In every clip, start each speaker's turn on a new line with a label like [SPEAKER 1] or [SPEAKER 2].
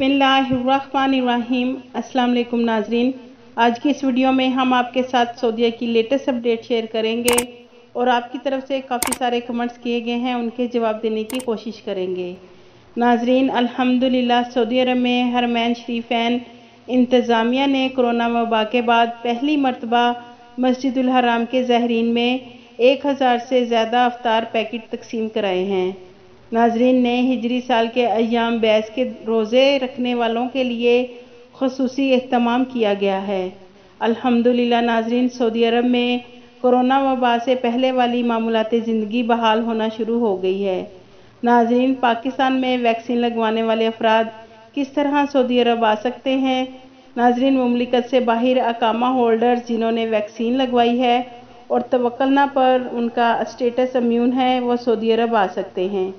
[SPEAKER 1] बिस्मिल्लाहिर्रहमानिर्रहीम। अस्सलाम वालेकुम नाजरीन, आज की इस वीडियो में हम आपके साथ सऊदीया की लेटेस्ट अपडेट शेयर करेंगे और आपकी तरफ से काफ़ी सारे कमेंट्स किए गए हैं, उनके जवाब देने की कोशिश करेंगे। नाजरीन, अल्हम्दुलिल्लाह सऊदी अरब में हरमैन शरीफैन इंतज़ामिया ने कोरोना वबा के बाद पहली मरतबा मस्जिदुल हराम के ज़ाहिरीन में 1000 से ज़्यादा अफ्तार पैकेट तकसीम कराए हैं। नाजरीन, नए हिजरी साल के अय्याम बैस के रोज़े रखने वालों के लिए खुसूसी एहतमाम किया गया है। अल्हम्दुलिल्लाह नाजरीन, सऊदी अरब में कोरोना वबा से पहले वाली मामूलाती ज़िंदगी बहाल होना शुरू हो गई है। नाजरीन, पाकिस्तान में वैक्सीन लगवाने वाले अफराद किस तरह सऊदी अरब आ सकते हैं? नाजरीन, मुमलिकत से बाहर अकामा होल्डर्स जिन्होंने वैक्सीन लगवाई है और तवक्कुलना पर उनका स्टेटस इम्यून है, वो सऊदी अरब आ सकते हैं,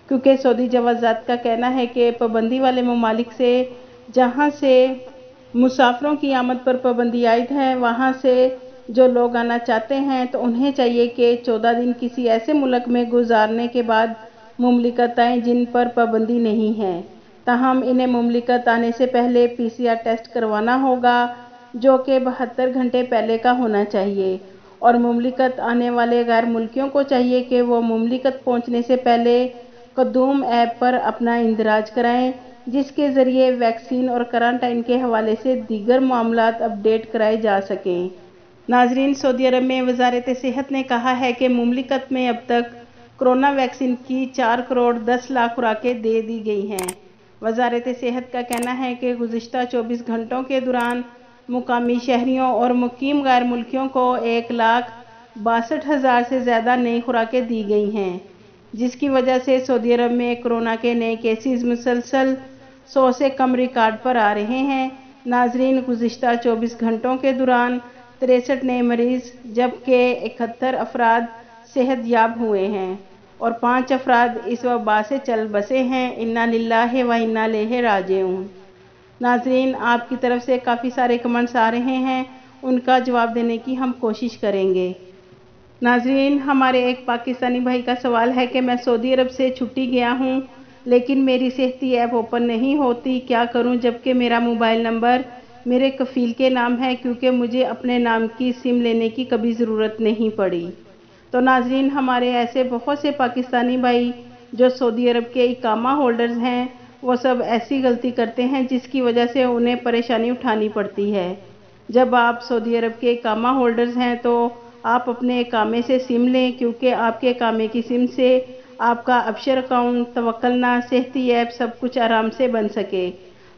[SPEAKER 1] क्योंकि सऊदी जवाज़ात का कहना है कि पाबंदी वाले ममालिक से जहां से मुसाफिरों की आमद पर पाबंदी आयद है, वहां से जो लोग आना चाहते हैं तो उन्हें चाहिए कि 14 दिन किसी ऐसे मुल्क में गुजारने के बाद मुमलिकत आएँ जिन पर पाबंदी नहीं है। ताहम इन्हें मुमलिकत आने से पहले PCR टेस्ट करवाना होगा, जो कि 72 घंटे पहले का होना चाहिए, और मुमलिकत आने वाले गैर मुल्कियों को चाहिए कि वो मुमलिकत पहुंचने से पहले कदूम ऐप पर अपना इंदराज कराएं, जिसके ज़रिए वैक्सीन और क्वारंटाइन के हवाले से दीगर मामलात अपडेट कराए जा सकें। नाजरीन, सऊदी अरब में वज़ारत सेहत ने कहा है कि मुमलिकत में अब तक कोरोना वैक्सीन की 4 करोड़ 10 लाख खुराकें दे दी गई हैं। वज़ारत सेहत का कहना है कि गुज़िश्ता 24 घंटों के दौरान मुकामी शहरियों और मुकीम गैर मुल्कियों को 1,62,000 से ज़्यादा नई खुराकें दी गई हैं, जिसकी वजह से सऊदी अरब में कोरोना के नए केसेस मुसलसल 100 से कम रिकॉर्ड पर आ रहे हैं। नाजरीन, गुज़िश्ता 24 घंटों के दौरान 63 नए मरीज़ जबकि 71 अफराद सेहत याब हुए हैं और 5 अफराद इस वबा से चल बसे हैं। इन्ना लिल्लाहि व इन्ना इलैहि राजिऊन। नाजरीन, आपकी तरफ से काफ़ी सारे कमेंट्स आ रहे हैं, उनका जवाब देने की हम कोशिश करेंगे। नाजरीन, हमारे एक पाकिस्तानी भाई का सवाल है कि मैं सऊदी अरब से छुट्टी गया हूं, लेकिन मेरी सेहती ऐप ओपन नहीं होती, क्या करूं? जबकि मेरा मोबाइल नंबर मेरे कफ़ील के नाम है, क्योंकि मुझे अपने नाम की सिम लेने की कभी ज़रूरत नहीं पड़ी। तो नाजरीन, हमारे ऐसे बहुत से पाकिस्तानी भाई जो सऊदी अरब के इकामा होल्डर्स हैं, वो सब ऐसी गलती करते हैं जिसकी वजह से उन्हें परेशानी उठानी पड़ती है। जब आप सऊदी अरब के इकामा होल्डर्स हैं तो आप अपने इकामे से सिम लें, क्योंकि आपके इकामे की सिम से आपका अबशर अकाउंट, तवक्कुलना, सेहती ऐप सब कुछ आराम से बन सके।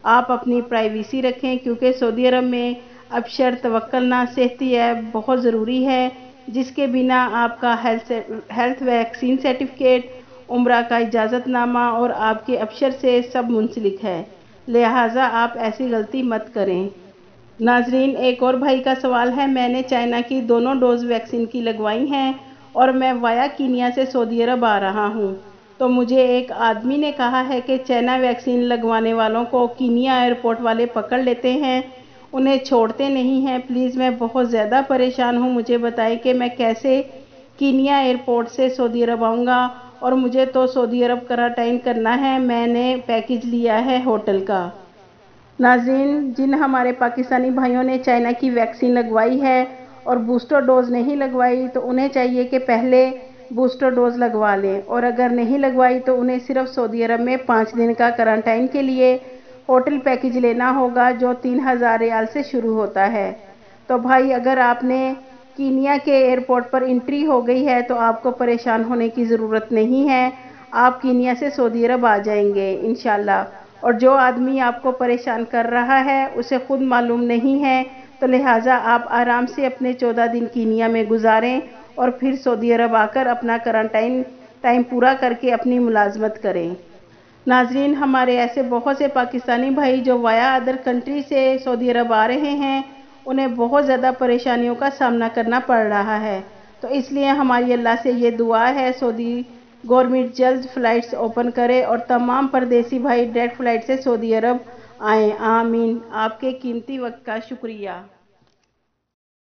[SPEAKER 1] आप अपनी प्राइवेसी रखें, क्योंकि सऊदी अरब में अबशर, तवक्कुलना, सेहती ऐप बहुत ज़रूरी है, जिसके बिना आपका हेल्थ वैक्सीन सर्टिफिकेट, उम्रा का इजाज़तनामा और आपके अबशर से सब मुंसलिक है। लिहाजा आप ऐसी गलती मत करें। नाजरीन, एक और भाई का सवाल है, मैंने चाइना की दोनों डोज वैक्सीन की लगवाई हैं और मैं वाया कीनिया से सऊदी अरब आ रहा हूं, तो मुझे एक आदमी ने कहा है कि चाइना वैक्सीन लगवाने वालों को कीनिया एयरपोर्ट वाले पकड़ लेते हैं, उन्हें छोड़ते नहीं हैं। प्लीज़, मैं बहुत ज़्यादा परेशान हूं, मुझे बताएं कि मैं कैसे कीनिया एयरपोर्ट से सऊदी अरब आऊँगा, और मुझे तो सऊदी अरब क्वारंटाइन करना है, मैंने पैकेज लिया है होटल का। नाज़रीन, जिन हमारे पाकिस्तानी भाइयों ने चाइना की वैक्सीन लगवाई है और बूस्टर डोज नहीं लगवाई, तो उन्हें चाहिए कि पहले बूस्टर डोज लगवा लें, और अगर नहीं लगवाई तो उन्हें सिर्फ सऊदी अरब में 5 दिन का क्वारंटाइन के लिए होटल पैकेज लेना होगा, जो 3000 रियाल से शुरू होता है। तो भाई, अगर आपने कीनिया के एयरपोर्ट पर एंट्री हो गई है तो आपको परेशान होने की ज़रूरत नहीं है, आप कीनिया से सऊदी अरब आ जाएंगे इंशाल्लाह। और जो आदमी आपको परेशान कर रहा है उसे खुद मालूम नहीं है, तो लिहाजा आप आराम से अपने 14 दिन कीनिया में गुजारें और फिर सऊदी अरब आकर अपना क्वारंटाइन टाइम पूरा करके अपनी मुलाजमत करें। नाजरीन, हमारे ऐसे बहुत से पाकिस्तानी भाई जो वाया अदर कंट्री से सऊदी अरब आ रहे हैं, उन्हें बहुत ज़्यादा परेशानियों का सामना करना पड़ रहा है, तो इसलिए हमारी अल्लाह से ये दुआ है, सऊदी गवर्नमेंट जल्द फ़्लाइट्स ओपन करे और तमाम परदेसी भाई डायरेक्ट फ़्लाइट से सऊदी अरब आएँ। आमीन। आपके कीमती वक्त का शुक्रिया।